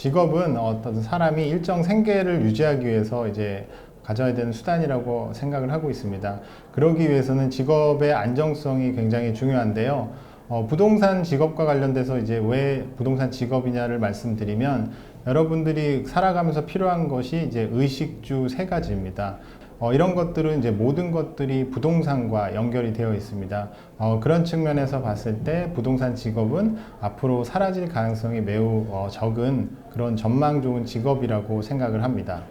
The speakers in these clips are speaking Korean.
직업은 어떤 사람이 일정 생계를 유지하기 위해서 이제 가져야 되는 수단이라고 생각을 하고 있습니다. 그러기 위해서는 직업의 안정성이 굉장히 중요한데요. 부동산 직업과 관련돼서 이제 왜 부동산 직업이냐를 말씀드리면 여러분들이 살아가면서 필요한 것이 이제 의식주 세 가지입니다. 이런 것들은 이제 모든 것들이 부동산과 연결이 되어 있습니다. 그런 측면에서 봤을 때 부동산 직업은 앞으로 사라질 가능성이 매우 적은 그런 전망 좋은 직업이라고 생각을 합니다.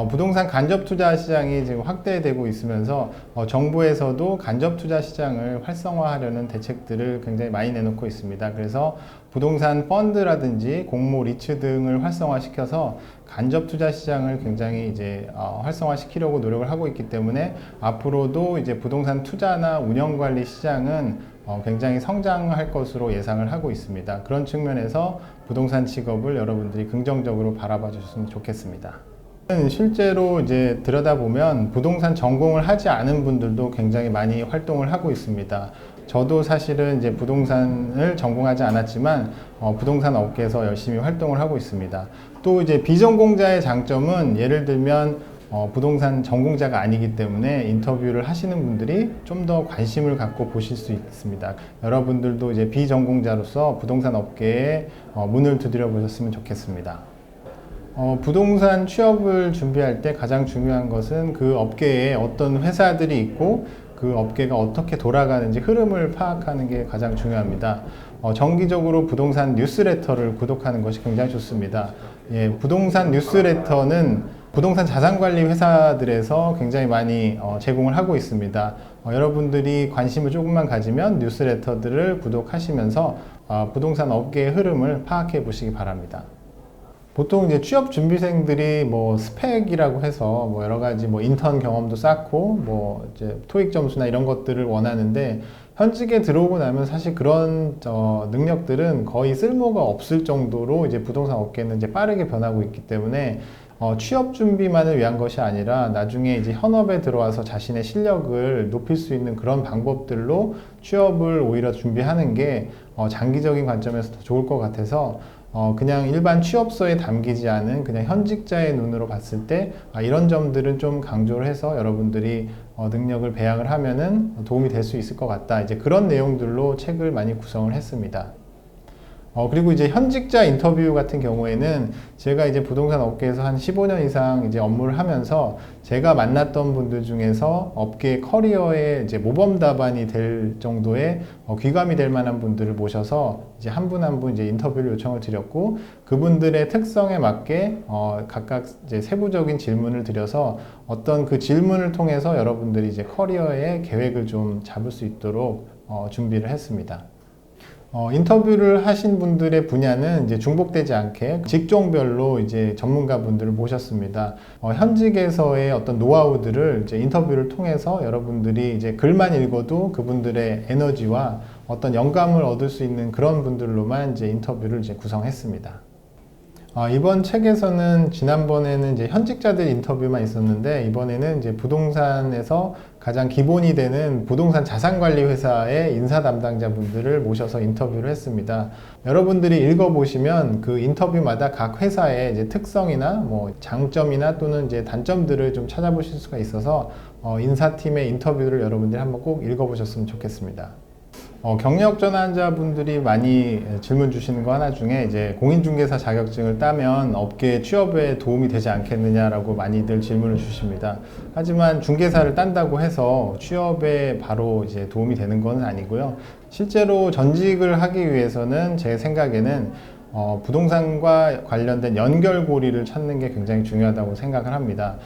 부동산 간접 투자 시장이 지금 확대되고 있으면서 정부에서도 간접 투자 시장을 활성화하려는 대책들을 굉장히 많이 내놓고 있습니다. 그래서 부동산 펀드라든지 공모 리츠 등을 활성화시켜서 간접 투자 시장을 굉장히 이제 활성화시키려고 노력을 하고 있기 때문에 앞으로도 이제 부동산 투자나 운영 관리 시장은 굉장히 성장할 것으로 예상을 하고 있습니다. 그런 측면에서 부동산 직업을 여러분들이 긍정적으로 바라봐 주셨으면 좋겠습니다. 실제로 이제 들여다보면 부동산 전공을 하지 않은 분들도 굉장히 많이 활동을 하고 있습니다. 저도 사실은 이제 부동산을 전공하지 않았지만 부동산 업계에서 열심히 활동을 하고 있습니다. 또 이제 비전공자의 장점은 예를 들면 부동산 전공자가 아니기 때문에 인터뷰를 하시는 분들이 좀 더 관심을 갖고 보실 수 있습니다. 여러분들도 이제 비전공자로서 부동산 업계에 문을 두드려 보셨으면 좋겠습니다. 부동산 취업을 준비할 때 가장 중요한 것은 그 업계에 어떤 회사들이 있고 그 업계가 어떻게 돌아가는지 흐름을 파악하는 게 가장 중요합니다. 정기적으로 부동산 뉴스레터를 구독하는 것이 굉장히 좋습니다. 부동산 뉴스레터는 부동산 자산관리 회사들에서 굉장히 많이 제공을 하고 있습니다. 여러분들이 관심을 조금만 가지면 뉴스레터들을 구독하시면서 부동산 업계의 흐름을 파악해 보시기 바랍니다. 보통 이제 취업 준비생들이 뭐 스펙이라고 해서 뭐 여러 가지 뭐 인턴 경험도 쌓고 뭐 이제 토익 점수나 이런 것들을 원하는데 현직에 들어오고 나면 사실 그런 능력들은 거의 쓸모가 없을 정도로 이제 부동산 업계는 이제 빠르게 변하고 있기 때문에 취업 준비만을 위한 것이 아니라 나중에 이제 현업에 들어와서 자신의 실력을 높일 수 있는 그런 방법들로 취업을 오히려 준비하는 게 장기적인 관점에서 더 좋을 것 같아서 그냥 일반 취업서에 담기지 않은 그냥 현직자의 눈으로 봤을 때 이런 점들은 좀 강조를 해서 여러분들이 능력을 배양을 하면은 도움이 될 수 있을 것 같다. 이제 그런 내용들로 책을 많이 구성을 했습니다. 그리고 이제 현직자 인터뷰 같은 경우에는 제가 이제 부동산 업계에서 한 15년 이상 이제 업무를 하면서 제가 만났던 분들 중에서 업계 커리어의 이제 모범 답안이 될 정도의 귀감이 될 만한 분들을 모셔서 이제 한 분 한 분 이제 인터뷰를 요청을 드렸고 그분들의 특성에 맞게 각각 이제 세부적인 질문을 드려서 어떤 그 질문을 통해서 여러분들이 이제 커리어의 계획을 좀 잡을 수 있도록 준비를 했습니다. 인터뷰를 하신 분들의 분야는 이제 중복되지 않게 직종별로 이제 전문가분들을 모셨습니다. 현직에서의 어떤 노하우들을 이제 인터뷰를 통해서 여러분들이 이제 글만 읽어도 그분들의 에너지와 어떤 영감을 얻을 수 있는 그런 분들로만 이제 인터뷰를 이제 구성했습니다. 이번 책에서는 지난번에는 이제 현직자들 인터뷰만 있었는데 이번에는 이제 부동산에서 가장 기본이 되는 부동산 자산관리 회사의 인사 담당자분들을 모셔서 인터뷰를 했습니다. 여러분들이 읽어보시면 그 인터뷰마다 각 회사의 이제 특성이나 뭐 장점이나 또는 이제 단점들을 좀 찾아보실 수가 있어서 인사팀의 인터뷰를 여러분들이 한번 꼭 읽어보셨으면 좋겠습니다. 경력 전환자분들이 많이 질문 주시는 거 하나 중에 이제 공인중개사 자격증을 따면 업계 취업에 도움이 되지 않겠느냐라고 많이들 질문을 주십니다. 하지만 중개사를 딴다고 해서 취업에 바로 이제 도움이 되는 건 아니고요. 실제로 전직을 하기 위해서는 제 생각에는 부동산과 관련된 연결고리를 찾는 게 굉장히 중요하다고 생각을 합니다.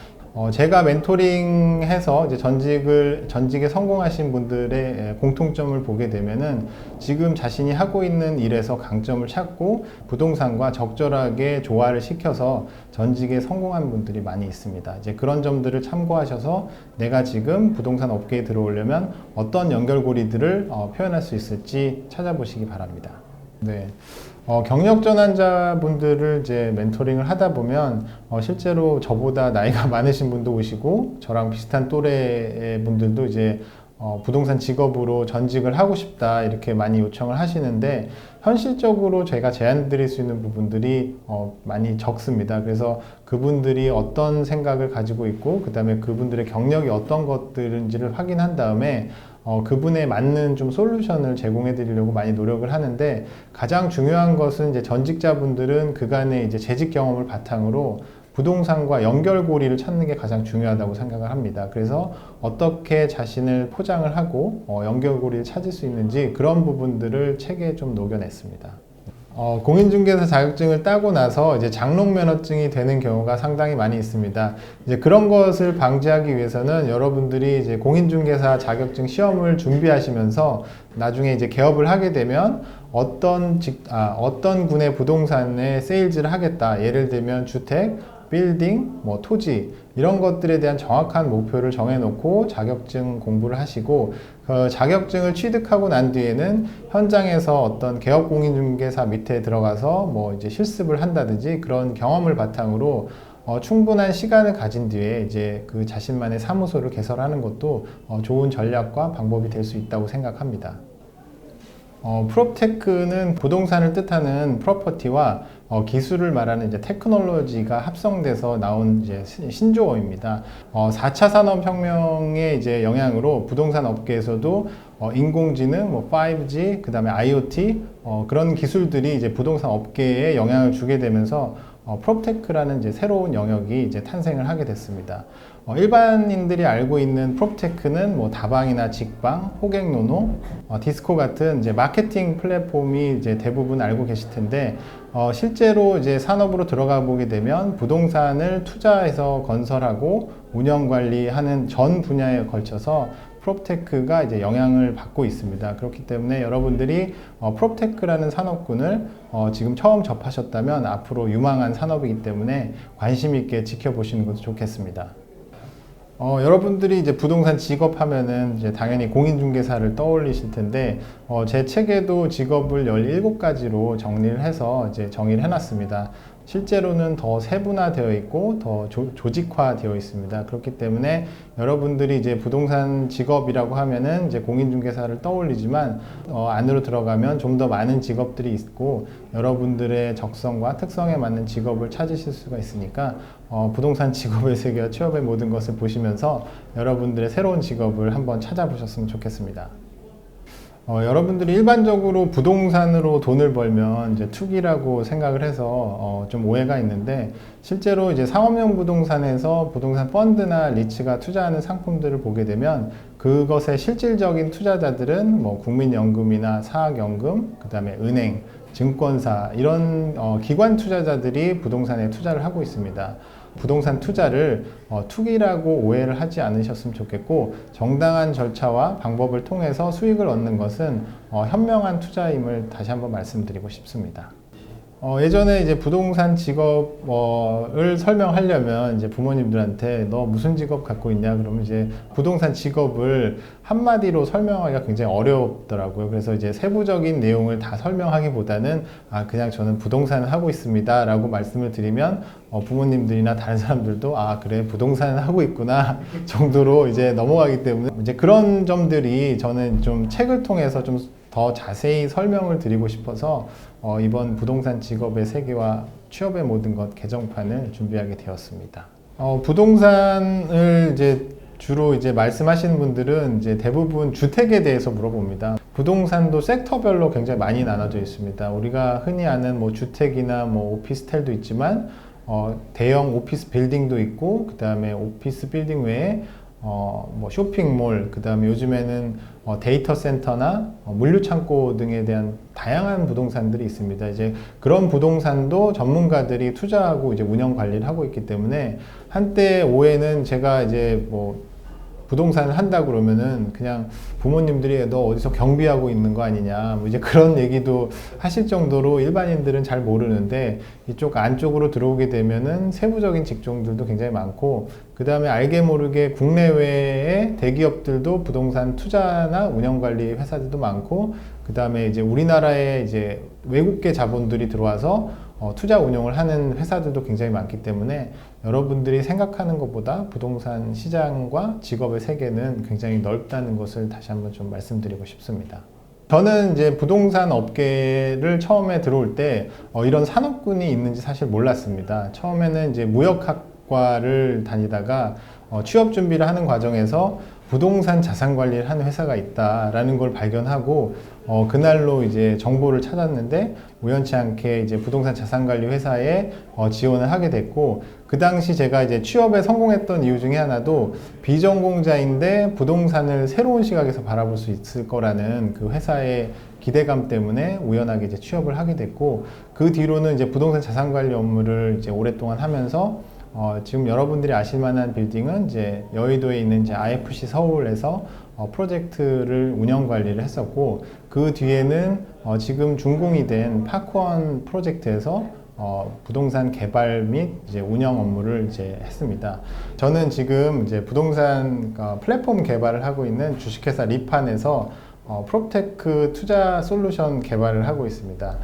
제가 멘토링해서 이제 전직에 성공하신 분들의 공통점을 보게 되면은 지금 자신이 하고 있는 일에서 강점을 찾고 부동산과 적절하게 조화를 시켜서 전직에 성공한 분들이 많이 있습니다. 이제 그런 점들을 참고하셔서 내가 지금 부동산 업계에 들어오려면 어떤 연결고리들을 표현할 수 있을지 찾아보시기 바랍니다. 네. 경력 전환자분들을 이제 멘토링을 하다 보면 실제로 저보다 나이가 많으신 분도 오시고 저랑 비슷한 또래의 분들도 이제 부동산 직업으로 전직을 하고 싶다 이렇게 많이 요청을 하시는데 현실적으로 제가 제안 드릴 수 있는 부분들이 많이 적습니다. 그래서 그분들이 어떤 생각을 가지고 있고 그 다음에 그분들의 경력이 어떤 것들인지를 확인한 다음에 그분에 맞는 좀 솔루션을 제공해 드리려고 많이 노력을 하는데 가장 중요한 것은 이제 전직자분들은 그간의 이제 재직 경험을 바탕으로 부동산과 연결고리를 찾는 게 가장 중요하다고 생각을 합니다. 그래서 어떻게 자신을 포장을 하고 연결고리를 찾을 수 있는지 그런 부분들을 책에 좀 녹여냈습니다. 공인중개사 자격증을 따고 나서 이제 장롱면허증이 되는 경우가 상당히 많이 있습니다. 이제 그런 것을 방지하기 위해서는 여러분들이 이제 공인중개사 자격증 시험을 준비하시면서 나중에 이제 개업을 하게 되면 어떤 군의 부동산에 세일즈를 하겠다. 예를 들면 주택, 빌딩, 토지 이런 것들에 대한 정확한 목표를 정해놓고 자격증 공부를 하시고 그 자격증을 취득하고 난 뒤에는 현장에서 어떤 개업공인중개사 밑에 들어가서 이제 실습을 한다든지 그런 경험을 바탕으로 충분한 시간을 가진 뒤에 이제 그 자신만의 사무소를 개설하는 것도 좋은 전략과 방법이 될 수 있다고 생각합니다. 프롭테크는 부동산을 뜻하는 프로퍼티와 기술을 말하는 이제 테크놀로지가 합성돼서 나온 이제 신조어입니다. 4차 산업혁명의 이제 영향으로 부동산 업계에서도 인공지능, 5G, 그 다음에 IoT 그런 기술들이 이제 부동산 업계에 영향을 주게 되면서 프롭테크라는 이제 새로운 영역이 이제 탄생을 하게 됐습니다. 일반인들이 알고 있는 프롭테크는 다방이나 직방, 호객노노, 디스코 같은 이제 마케팅 플랫폼이 이제 대부분 알고 계실 텐데 실제로 이제 산업으로 들어가 보게 되면 부동산을 투자해서 건설하고 운영 관리하는 전 분야에 걸쳐서 프롭테크가 이제 영향을 받고 있습니다. 그렇기 때문에 여러분들이 프롭테크라는 산업군을 지금 처음 접하셨다면 앞으로 유망한 산업이기 때문에 관심 있게 지켜보시는 것도 좋겠습니다. 여러분들이 이제 부동산 직업하면은 이제 당연히 공인중개사를 떠올리실 텐데, 제 책에도 직업을 17가지로 정리를 해서 이제 정의를 해놨습니다. 실제로는 더 세분화되어 있고 더 조직화되어 있습니다. 그렇기 때문에 여러분들이 이제 부동산 직업이라고 하면은 이제 공인중개사를 떠올리지만 안으로 들어가면 좀 더 많은 직업들이 있고 여러분들의 적성과 특성에 맞는 직업을 찾으실 수가 있으니까 부동산 직업의 세계와 취업의 모든 것을 보시면서 여러분들의 새로운 직업을 한번 찾아보셨으면 좋겠습니다. 여러분들이 일반적으로 부동산으로 돈을 벌면 이제 투기라고 생각을 해서 좀 오해가 있는데 실제로 이제 상업용 부동산에서 부동산 펀드나 리츠가 투자하는 상품들을 보게 되면 그것의 실질적인 투자자들은 국민연금이나 사학연금, 그 다음에 은행, 증권사 이런 기관 투자자들이 부동산에 투자를 하고 있습니다. 부동산 투자를 투기라고 오해를 하지 않으셨으면 좋겠고 정당한 절차와 방법을 통해서 수익을 얻는 것은 현명한 투자임을 다시 한번 말씀드리고 싶습니다. 예전에 이제 부동산 직업을 설명하려면 이제 부모님들한테 너 무슨 직업 갖고 있냐 그러면 이제 부동산 직업을 한마디로 설명하기가 굉장히 어렵더라고요. 그래서 이제 세부적인 내용을 다 설명하기보다는 그냥 저는 부동산을 하고 있습니다 라고 말씀을 드리면 부모님들이나 다른 사람들도 그래 부동산을 하고 있구나 정도로 이제 넘어가기 때문에 이제 그런 점들이 저는 좀 책을 통해서 좀 더 자세히 설명을 드리고 싶어서 이번 부동산 직업의 세계와 취업의 모든 것 개정판을 준비하게 되었습니다. 부동산을 이제 주로 이제 말씀하시는 분들은 이제 대부분 주택에 대해서 물어봅니다. 부동산도 섹터별로 굉장히 많이 나눠져 있습니다. 우리가 흔히 아는 주택이나 오피스텔도 있지만 대형 오피스 빌딩도 있고 그 다음에 오피스 빌딩 외에 쇼핑몰, 그 다음에 요즘에는 데이터 센터나 물류 창고 등에 대한 다양한 부동산들이 있습니다. 이제 그런 부동산도 전문가들이 투자하고 이제 운영 관리를 하고 있기 때문에 한때 오해는 제가 이제 부동산을 한다 그러면은 그냥 부모님들이 너 어디서 경비하고 있는 거 아니냐 이제 그런 얘기도 하실 정도로 일반인들은 잘 모르는데 이쪽 안쪽으로 들어오게 되면은 세부적인 직종들도 굉장히 많고 그 다음에 알게 모르게 국내외의 대기업들도 부동산 투자나 운영관리 회사들도 많고 그 다음에 이제 우리나라에 이제 외국계 자본들이 들어와서 투자 운용을 하는 회사들도 굉장히 많기 때문에 여러분들이 생각하는 것보다 부동산 시장과 직업의 세계는 굉장히 넓다는 것을 다시 한번 좀 말씀드리고 싶습니다. 저는 이제 부동산 업계를 처음에 들어올 때 이런 산업군이 있는지 사실 몰랐습니다. 처음에는 이제 무역학과를 다니다가 취업 준비를 하는 과정에서 부동산 자산 관리를 하는 회사가 있다라는 걸 발견하고 그날로 이제 정보를 찾았는데 우연치 않게 이제 부동산 자산 관리 회사에 지원을 하게 됐고, 그 당시 제가 이제 취업에 성공했던 이유 중에 하나도 비전공자인데 부동산을 새로운 시각에서 바라볼 수 있을 거라는 그 회사의 기대감 때문에 우연하게 이제 취업을 하게 됐고, 그 뒤로는 이제 부동산 자산 관리 업무를 이제 오랫동안 하면서 지금 여러분들이 아실 만한 빌딩은 이제 여의도에 있는 이제 IFC 서울에서 프로젝트를 운영 관리를 했었고, 그 뒤에는 지금 준공이 된 파크원 프로젝트에서 부동산 개발 및 이제 운영 업무를 이제 했습니다. 저는 지금 이제 부동산 플랫폼 개발을 하고 있는 주식회사 리판에서 프롭테크 투자 솔루션 개발을 하고 있습니다.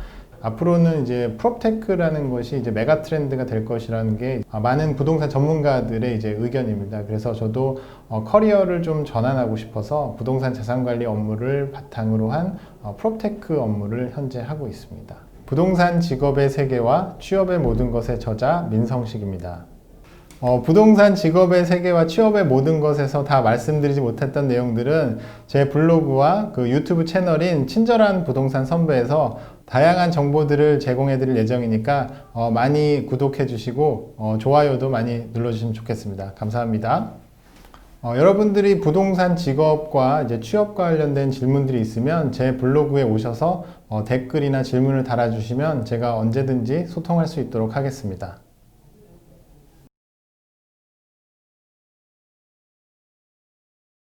앞으로는 이제 프롭테크라는 것이 이제 메가 트렌드가 될 것이라는 게 많은 부동산 전문가들의 이제 의견입니다. 그래서 저도 커리어를 좀 전환하고 싶어서 부동산 자산 관리 업무를 바탕으로 한 프롭테크 업무를 현재 하고 있습니다. 부동산 직업의 세계와 취업의 모든 것의 저자 민성식입니다. 부동산 직업의 세계와 취업의 모든 것에서 다 말씀드리지 못했던 내용들은 제 블로그와 그 유튜브 채널인 친절한 부동산 선배에서 다양한 정보들을 제공해 드릴 예정이니까 많이 구독해 주시고 좋아요도 많이 눌러주시면 좋겠습니다. 감사합니다. 여러분들이 부동산 직업과 이제 취업과 관련된 질문들이 있으면 제 블로그에 오셔서 댓글이나 질문을 달아주시면 제가 언제든지 소통할 수 있도록 하겠습니다.